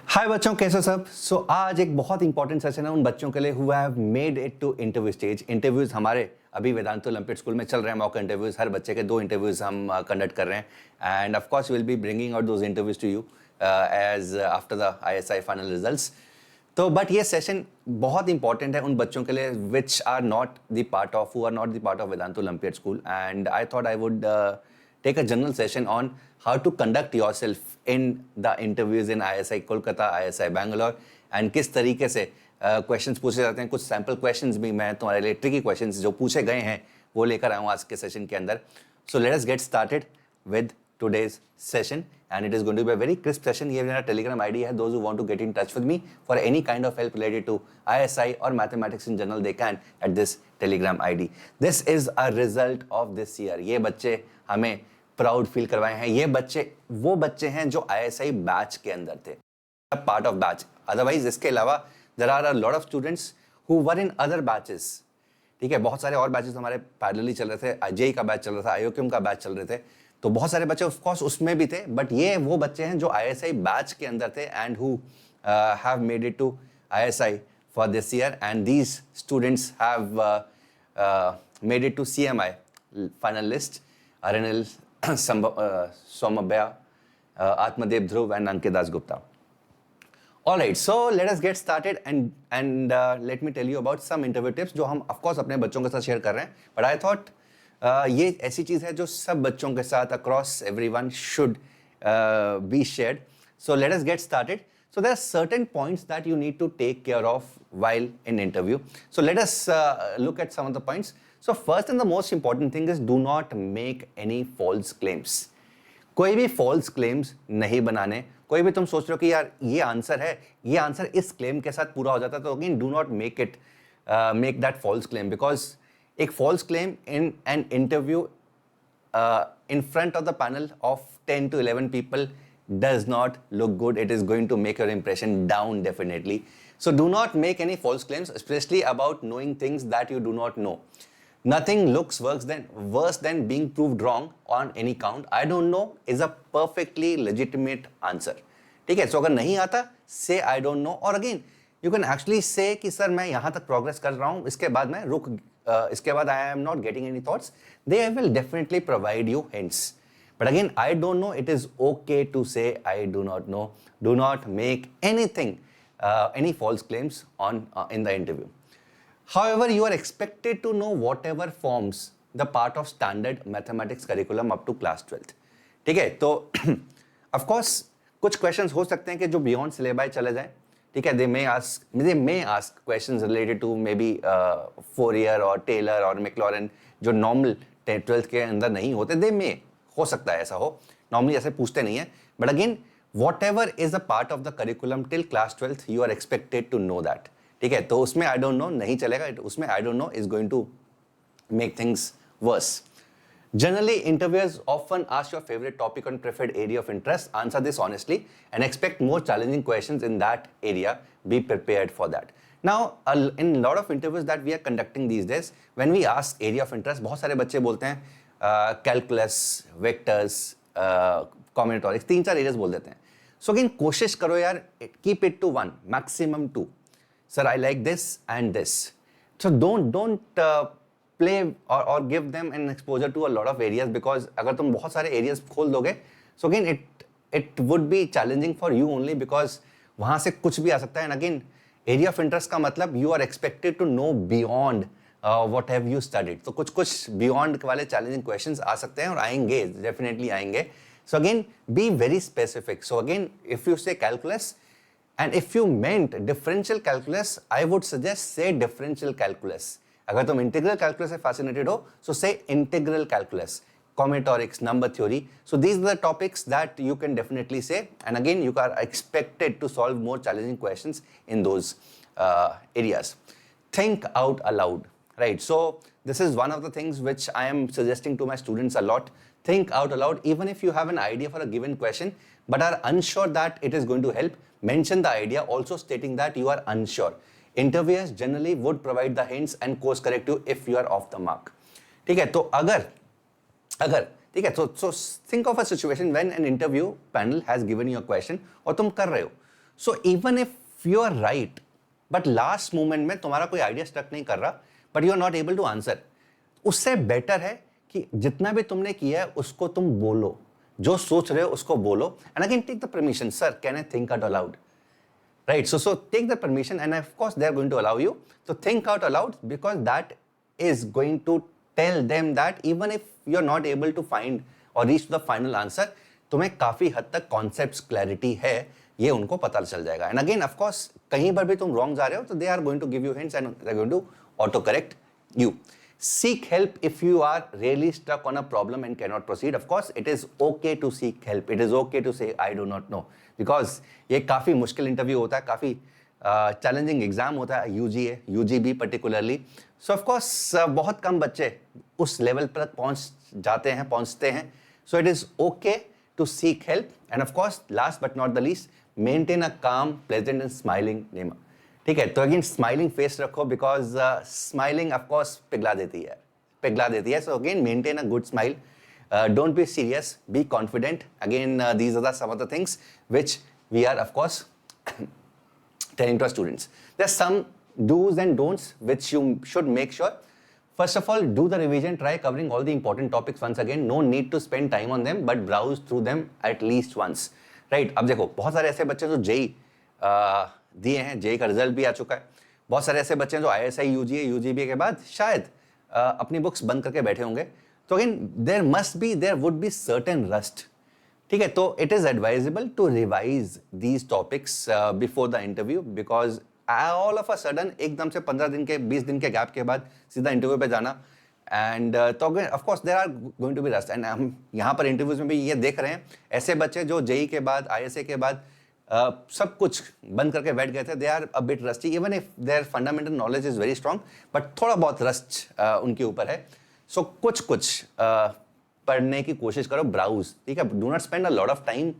हाय बच्चों, कैसे हो सब? आज एक बहुत इंपॉर्टेंट सेशन है उन बच्चों के लिए who have made it to interview stage. Interviews हमारे अभी वेदांत ओलंपियाड स्कूल में चल रहे हैं, मॉक इंटरव्यूज। हर बच्चे के 2 इंटरव्यूज हम कंडक्ट कर रहे हैं and of course will be bringing out those interviews to you as after the ISI final results. तो बट ये सेशन बहुत इंपॉर्टेंट है उन बच्चों के लिए which are not the part of who are not the part of Vedantu Olympiad school, and I thought I would take a general session on how to conduct yourself in the interviews in ISI Kolkata, ISI Bangalore, and किस तरीके से questions पूछे जाते हैं। कुछ sample questions भी मैं तुम्हारे लिए ट्रिकी क्वेश्चंस जो पूछे गए हैं वो लेकर आया हूँ आज के सेशन के अंदर। So let us get started with today's session, and it is going to be a very crisp session. ये मेरा Telegram ID है, those who want to get in touch with me for any kind of help related to ISI or mathematics in general, they can at this Telegram ID. This is a result of this year. ये बच्चे हमें proud feel करवाए हैं। ये बच्चे वो बच्चे हैं जो ISI बैच के अंदर थे, पार्ट ऑफ बैच। अदरवाइज इसके अलावा there are a lot of students who were in other batches. ठीक है, बहुत सारे और बैचेस हमारे पैरेलली चल रहे थे। जेई का बैच चल रहा था, आईओक्यूएम का बैच चल रहे थे, तो बहुत सारे बच्चे ऑफ कोर्स उसमें भी थे। बट ये वो बच्चे हैं जो ISI बैच के अंदर थे and who have made it to ISI for this year, and these students have made it to CMI final list. Arinil, Somabhya, Atmadev Dhruv and Ankit Das Gupta. All right, so let us get started and let me tell you about some interview tips जो हम of course अपने बच्चों के साथ share कर रहे हैं। But I thought ये ऐसी चीज़ है जो सब बच्चों के साथ across everyone should be shared. So let us get started. So there are certain points that you need to take care of while in interview. So let us look at some of the points. So first and the most important thing is do not make any false claims. कोई भी false claims नहीं बनाने। कोई भी तुम सोच रहे हो कि यार ये आंसर है, ये आंसर इस claim के साथ पूरा हो जाता है, तो again do not make that false claim, because एक false claim in an interview in front of the panel of 10 to 11 people does not look good. It is going to make your impression down definitely. So do not make any false claims, especially about knowing things that you do not know. Nothing looks worse than being proved wrong on any count. I don't know is a perfectly legitimate answer. ठीक है, so अगर नहीं आता say I don't know, और again you can actually say कि sir मैं यहाँ तक progress कर रहा हूँ, इसके बाद मैं इसके बाद I am not getting any thoughts. They will definitely provide you hints. But again, I don't know, it is okay to say I do not know. Do not make anything, any false claims in the interview. However, you are expected to know whatever forms the part of standard mathematics curriculum up to class 12th. ठीक है, तो of course कुछ questions हो सकते हैं कि जो beyond syllabi चले जाएं. ठीक है, they may ask questions related to maybe Fourier or Taylor or Maclaurin जो normal 12th के अंदर नहीं होते. They may, हो सकता है ऐसा हो, normally ऐसे पूछते नहीं है. But again, whatever is a part of the curriculum till class 12th, you are expected to know that. ठीक है, तो उसमें I don't know नहीं चलेगा, उसमें I don't know is going to make things worse. Generally, interviewers often ask your favorite topic and preferred area of interest. Answer this honestly and expect more challenging questions in that area. Be prepared for that. Now, in a lot of interviews that we are conducting these days, when we ask area of interest, बहुत सारे बच्चे बोलते हैं calculus, vectors, combinatorics, 3-4 areas बोल देते हैं. So again, कोशिश करो यार, keep it to 1, maximum 2. Sir, I like this and this. So don't play or give them an exposure to a lot of areas, because अगर तुम बहुत सारे areas खोल दोगे, so again it would be challenging for you only, because वहाँ से कुछ भी आ सकता है. And again, area of interest का मतलब you are expected to know beyond what have you studied. तो कुछ beyond वाले challenging questions आ सकते हैं और आएंगे, definitely आएंगे. So again, be very specific. So again, if you say calculus, and if you meant differential calculus, I would suggest say differential calculus. अगर तुम integral calculus से fascinated हो, so say integral calculus, combinatorics, number theory. So these are the topics that you can definitely say. And again, you are expected to solve more challenging questions in those areas. Think out aloud, right? So this is one of the things which I am suggesting to my students a lot. Think out aloud, even if you have an idea for a given question, but are unsure that it is going to help. Mention the idea, also stating that you are unsure. Interviewers generally would provide the hints and course correct you if you are off the mark. ठीक है, तो अगर ठीक है, so think of a situation when an interview panel has given you a question और तुम कर रहे हो, so even if you are right but last moment में तुम्हारा कोई आइडिया स्टक नहीं कर रहा but you are not able to answer, उससे बेटर है कि जितना भी तुमने किया है उसको तुम बोलो, जो सोच रहे हो उसको बोलो, and again take the permission, sir can I think out aloud, right? So take the permission and of course they are going to allow you to think out aloud because that is going to tell them that even if you are not able to find or reach the final answer, तुम्हें काफी हद तक concepts clarity है, ये उनको पता चल जाएगा. And again of course कहीं पर भी तुम wrong जा रहे हो तो they are going to give you hints and they are going to auto correct you. Seek help if you are really stuck on a problem and cannot proceed. Of course, it is okay to seek help. It is okay to say I do not know because ये काफी मुश्किल interview होता है, काफी challenging exam होता है, UGA, UGB particularly. So of course बहुत कम बच्चे उस लेवल पर पहुंचते हैं. So it is okay to seek help and of course last but not the least maintain a calm, pleasant and smiling name. ठीक है, तो अगेन स्माइलिंग फेस रखो बिकॉज स्माइलिंग ऑफ कोर्स पिघला देती है. So again maintain a good smile, don't be serious, be confident. Again these are some of the things which we are of course telling to our students. There are some do's and don'ts which you should make sure. First of all, do the revision, try covering all the important topics once again. No need to spend time on them, but browse through them at least once. Right? अब देखो बहुत सारे ऐसे बच्चे जो JEE दिए हैं, JEE का रिजल्ट भी आ चुका है. बहुत सारे ऐसे बच्चे हैं जो आईएसआई, यूजीए, यूजीबी के बाद शायद अपनी बुक्स बंद करके बैठे होंगे. तो again there would be certain rust. ठीक है, तो it is advisable to revise these topics before the interview because all of a sudden एकदम से 15 दिन के 20 दिन के गैप के बाद सीधा इंटरव्यू पे जाना एंड तो of course there are going to be rust. And हम यहाँ पर इंटरव्यूज में भी ये देख रहे हैं ऐसे बच्चे जो जेई के बाद, आईएसए के बाद सब कुछ बंद करके बैठ गए थे. They are a bit rusty even if their fundamental knowledge is very strong, but थोड़ा बहुत रस्ट उनके ऊपर है. सो कुछ पढ़ने की कोशिश करो, ब्राउज. ठीक है, do not spend a lot of time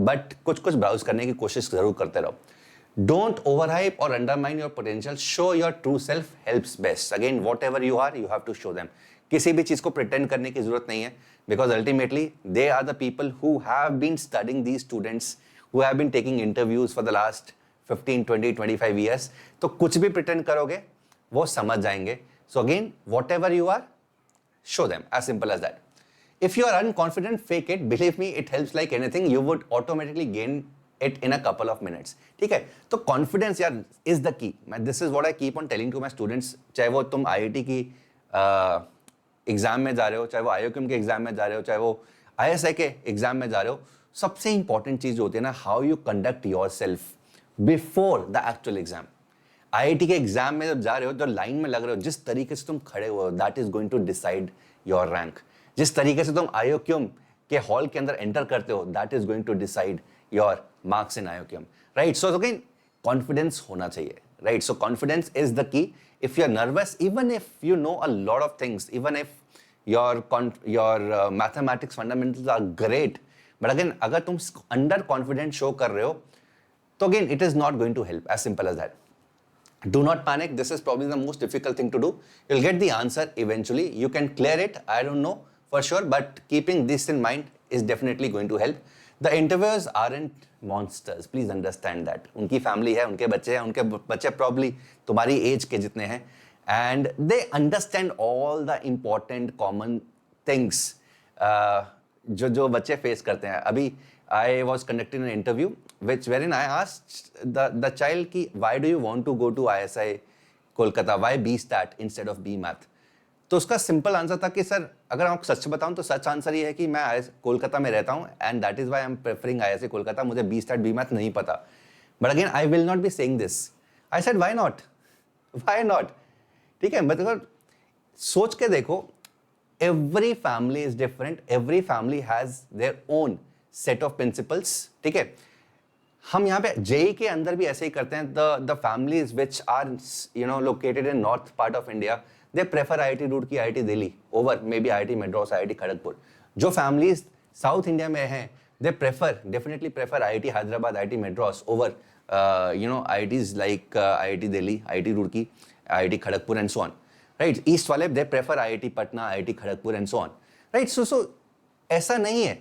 but कुछ ब्राउज करने की कोशिश जरूर करते रहो. डोंट ओवरहाइप और undermine your potential, show your true self helps best. Again whatever you are, you have to show them. किसी भी चीज को प्रिटेंड करने की जरूरत नहीं है because ultimately they are the people who have been studying these students, who have been taking interviews for the last 15, 20, 25 years. तो कुछ भी प्रिटेंड करोगे वो समझ जाएंगे. So again whatever you are, show them, as simple as that. If you are unconfident, fake it. Believe me, it helps like anything. You would automatically gain it in a couple of minutes. ठीक है, तो confidence यार is the key. This is what I keep on telling to my students. चाहे वो तुम IIT की exam में जा रहे हो, चाहे वो IOQM के एग्जाम में जा रहे हो, चाहे वो ISI के एग्जाम में जा रहे हो, सबसे इंपॉर्टेंट चीज होती है ना, how you conduct your self before the actual exam. IIT के एग्जाम में जब जा रहे हो, जो लाइन में लग रहे हो, जिस तरीके से तुम खड़े हुए हो, that is going to decide your rank. जिस तरीके से तुम IOQM के हॉल के अंदर एंटर करते हो, that is going to decide your marks in IOQM. Right, so again confidence होना चाहिए. Right, so confidence is the key. If you are nervous, even if you know a lot of things, even if your mathematics fundamentals are great, but again अगर तुम underconfident show कर रहे हो तो again it is not going to help. As simple as that. Do not panic. This is probably the most difficult thing to do. You'll get the answer eventually. You can clear it. I don't know for sure, but keeping this in mind is definitely going to help. The interviewers aren't monsters. Please understand that. उनकी family है, उनके बच्चे हैं, उनके बच्चे probably तुम्हारी age के जितने हैं, and they understand all the important common things जो बच्चे face करते हैं. अभी I was conducting an interview wherein I asked the child कि why do you want to go to ISI Kolkata, why BStat instead of BMath. तो उसका simple answer था कि सर अगर आपको सच बताऊं तो सच आंसर ये है कि मैं कोलकाता में रहता हूं and that is why I am preferring ISI Kolkata. मुझे BStat BMath नहीं पता. But again I will not be saying this. I said why not. ठीक है, मतलब सोच के देखो, every family is different, every family has their own set of principles. ठीक है, हम यहाँ पे जेई के अंदर भी ऐसे ही करते हैं. The families which are located in north part of India, they prefer IIT Roorkee, IIT Delhi over may be IIT Madras, IIT Kharagpur. जो फैमिलीज साउथ इंडिया में हैं, they definitely prefer IIT Hyderabad, IIT Madras over IITs like IIT Delhi, IIT Roorkee, IIT Kharagpur and so on. Right, east वाले they prefer IIT Patna, IIT Kharagpur and so on. Right, so ऐसा नहीं है,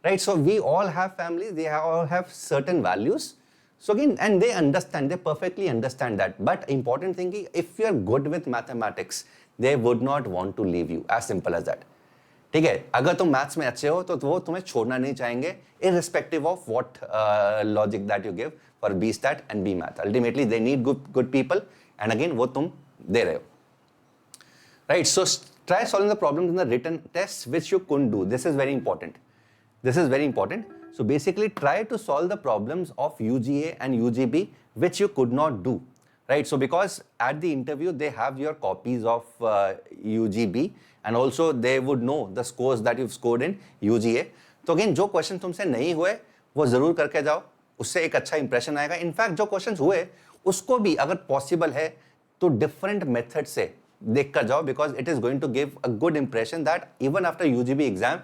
right? So we all have families, they all have certain values. So again, and they understand, they perfectly understand that. But important thing is, if you are good with mathematics, they would not want to leave you. As simple as that. ठीक है, अगर तुम maths में अच्छे हो तो वो तुम्हें छोड़ना नहीं चाहेंगे, irrespective of what logic that you give for B stat and B math. Ultimately, they need good people, and again, वो तुम दे रहे हो. Right, so try solving the problems in the written tests which you couldn't do. This is very important. This is very important. So basically try to solve the problems of UGA and UGB which you could not do. Right, so because at the interview they have your copies of UGB and also they would know the scores that you've scored in UGA. तो again जो question तुमसे नहीं हुए वो जरूर करके जाओ, उससे एक अच्छा इंप्रेशन आएगा. इनफैक्ट जो क्वेश्चंस हुए उसको भी अगर पॉसिबल है तो डिफरेंट मेथड से देख कर जाओ, because it is going to give a good impression that even after UGB exam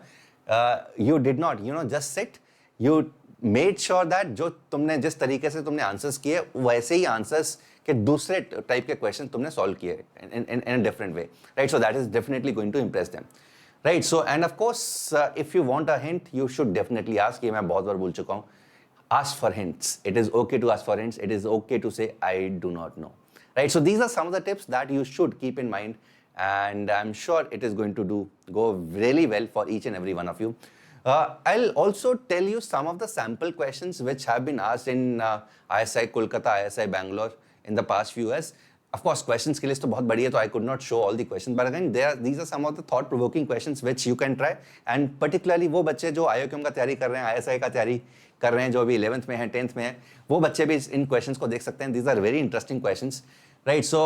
you did not just sit, you made sure that जो तुमने जिस तरीके से तुमने आंसर्स किए वैसे ही आंसर्स के दूसरे टाइप के क्वेश्चन तुमने सॉल्व किए in a different way, right? So that is definitely going to impress them, right? So and of course if you want a hint you should definitely ask. ये मैं बहुत बार बोल चुका हूँ, ask for hints. It is okay to ask for hints. It is okay to say I do not know. Right? So these are some of the tips that you should keep in mind, and I'm sure it is going to go really well for each and every one of you. I'll also tell you some of the sample questions which have been asked in ISI Kolkata, ISI Bangalore in the past few years. Of course, questions की list तो बहुत बड़ी है, तो I could not show all the questions. But again, these are some of the thought-provoking questions which you can try. And particularly वो बच्चे जो IOQM का तैयारी कर रहे हैं, ISI का तैयारी कर रहे हैं, जो अभी 11th में हैं, 10th में हैं, वो बच्चे भी इन questions को देख सकते हैं. These are very interesting questions, right? So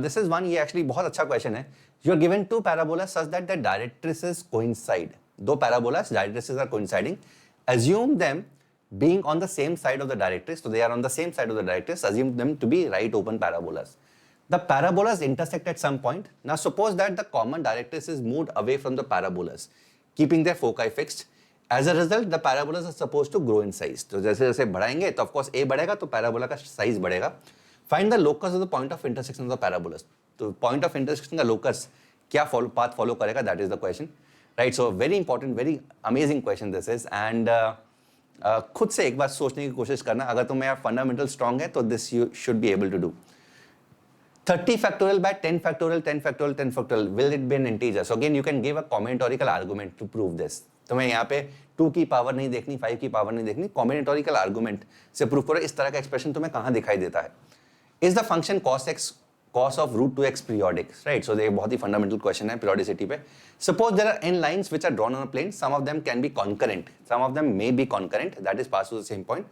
this is one. ये actually बहुत अच्छा question है. You are given two parabolas such that the directrices coincide. दो parabolas, directrices are coinciding. Assume them being on the same side of the directrix. So they are on the same side of the directrix. Assume them to be right open parabolas. The parabolas intersect at some point. Now suppose that the common directrix is moved away from the parabolas, keeping their foci fixed. As a result, the parabolas are supposed to grow in size. तो जैसे जैसे बढ़ाएंगे तो of course A बढ़ेगा तो parabola का size बढ़ेगा. Find the locus of the point of intersection of the parabolas. तो point of intersection का locus क्या path follow करेगा? That is the question, right? So very important, very amazing question this is, and खुद से एक बार सोचने की कोशिश करना. अगर तुम्हें फंडामेंटल स्ट्रांग है तो this you should be able to do. 30 factorial by 10 factorial, 10 factorial, 10 factorial, will it be an integer? So again, you can give a combinatorial argument to prove this. तुम्हें यहाँ पे 2 की पावर नहीं देखनी, 5 की power नहीं देखनी, combinatorial argument से प्रूव करो. इस तरह का एक्सप्रेशन तुम्हें कहाँ दिखाई देता है? Is the function cos x cos of root 2x periodic? Right? So ये बहुत ही fundamental question है periodicity पे. Suppose there are n lines which are drawn on a plane. Some of them can be concurrent. Some of them may be concurrent. That is passed to the same point.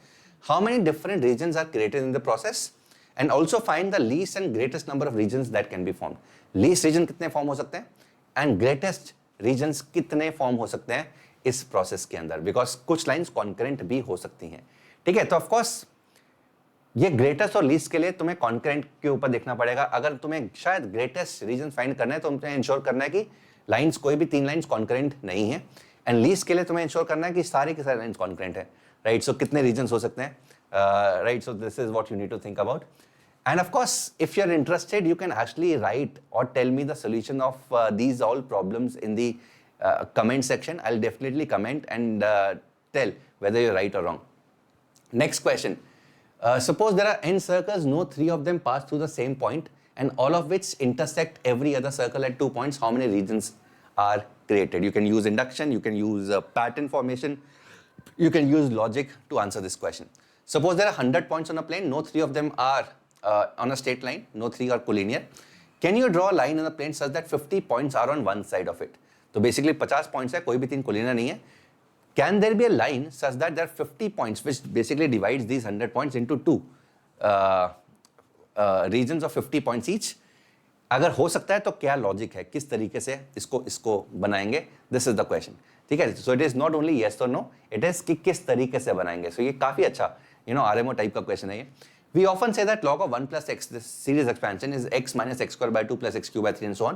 How many different regions are created in the process? And also find the least and greatest number of regions that can be formed. Least region कितने form हो सकते हैं and greatest regions कितने form हो सकते हैं इस process के अंदर, बिकॉज कुछ लाइंस कॉन्करेंट भी हो सकती हैं. ठीक है, तो ऑफ कोर्स ये ग्रेटेस्ट और लीस्ट के लिए तुम्हें कॉन्करेंट के ऊपर देखना पड़ेगा. अगर तुम्हें शायद ग्रेटेस्ट रीजन फाइंड करना है तो तुम्हें इंश्योर करना है कि लाइंस कोई भी 3 लाइंस कॉन्करेंट नहीं है, एंड लीस्ट के लिए तुम्हें इंश्योर करना है कि सारी की सारी लाइंस कॉन्करेंट है. राइट, सो कितने रीजन्स हो सकते हैं? Right, so this is what you need to think about. And of course, if you're interested, you can actually write or tell me the solution of these all problems in the comment section. I'll definitely comment and tell whether you're right or wrong. Next question. Suppose there are n circles, no 3 of them pass through the same point, and all of which intersect every other circle at 2 points. How many regions are created? You can use induction, you can use pattern formation, you can use logic to answer this question. Suppose there are 100 points on a plane, no 3 of them are on a straight line, no 3 are collinear. Can you draw a line on the plane such that 50 points are on one side of it? तो basically 50 points है, कोई भी 3 collinear नहीं है. Can there be a line such that there are 50 points which basically divides these 100 points into 2 regions of 50 points each? अगर हो सकता है तो क्या लॉजिक है, किस तरीके से इसको बनाएंगे? This is the question. ठीक है, सो it is not only yes और नो, इट इज कि किस तरीके से बनाएंगे. सो ये काफी अच्छा आरएमओ टाइप का क्वेश्चन है ये. We often say that log of 1 plus x, this series expansion, is x minus x square by 2 plus x cube by 3 and so on.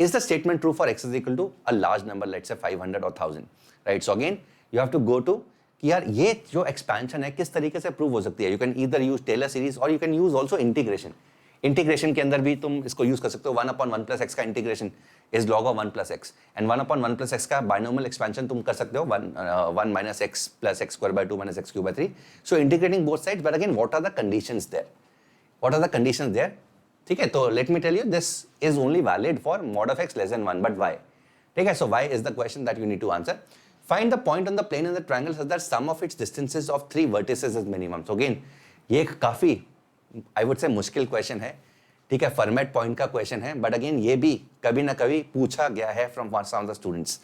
Is the statement true for x is equal to a large number, let's say 500 or 1000? Right, so again, you have to go to कि यार ये जो expansion है किस तरीके से prove हो सकती है. You can either use Taylor series or you can use also integration. Integration के अंदर भी तुम इसको use कर सकते हो. 1 upon 1 plus x का integration is log of 1 plus x, and 1 upon 1 plus x का binomial expansion तुम कर सकते हो 1 minus x plus x square by 2 minus x cube by 3. So integrating both sides, but again what are the conditions there? What are the conditions there? ठीक है, तो let me tell you, this is only valid for mod of x less than 1, but why? ठीक है, so why is the question that you need to answer. Find the point on the plane in the triangle such that sum of its distances of 3 vertices is minimum. So again ये काफी I would say मुश्किल question है, ठीक है, format point का question है, but again ये भी कभी ना कभी पूछा गया है from some of the students,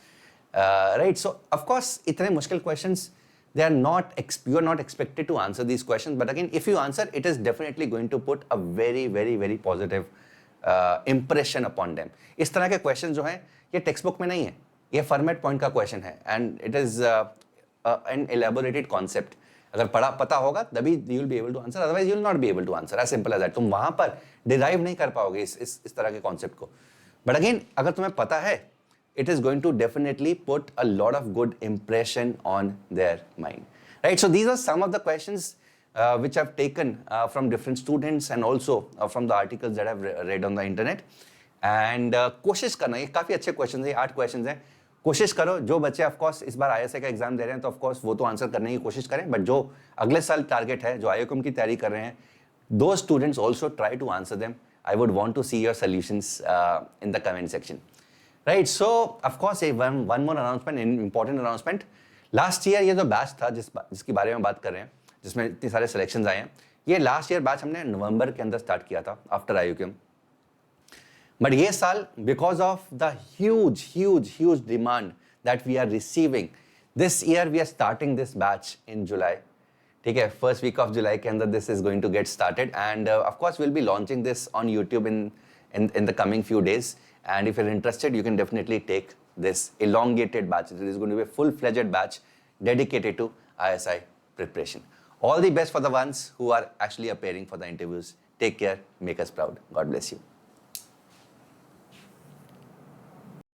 right. So of course इतने मुश्किल questions, they are not you are not expected to answer these questions, but again if you answer, it is definitely going to put a very very very positive impression upon them. इस तरह के question जो हैं ये text book में नहीं है, ये फॉर्मेट पॉइंट का क्वेश्चन है, and it is an elaborated concept. अगर पता होगा तभी you will be able to answer, otherwise you will not be able to answer. As simple as that. तुम वहां पर डिराइव नहीं कर पाओगे इस तरह के कॉन्सेप्ट को. बट अगेन अगर तुम्हें पता है, it is going to definitely put a lot of good impression on their mind, right? So these are some of the questions which I've taken from different students and also from the articles that I've read on the internet. And कोशिश करना, ये काफ़ी अच्छे questions हैं, 8 questions हैं. कोशिश करो, जो बच्चे ऑफ कोर्स इस बार ISA का एग्जाम दे रहे हैं तो ऑफ कोर्स वो तो आंसर करने की कोशिश करें, बट जो अगले साल टारगेट है, जो IICOM की तैयारी कर रहे हैं, those students also try to answer them. I would want to see your solutions in the comment section. Right, so of course one more announcement, an important announcement. Last year ये जो batch था जिसके बारे में बात कर रहे हैं, जिसमें इतने सारे सिलेक्शंस आए हैं, ये लास्ट ईयर बैच हमने नवंबर के अंदर स्टार्ट किया था आफ्टर IICOM. बट ये साल because of the huge demand that we are receiving, this year we are starting this batch in July. ठीक है, फर्स्ट वीक ऑफ जुलाई के अंदर this is going to get started, and of course will be launching this on YouTube in the coming few days. And if you're interested, you can definitely take this elongated batch. It is going to be a full-fledged batch dedicated to ISI preparation. All the best for the ones who are actually appearing for the interviews. Take care. Make us proud. God bless you.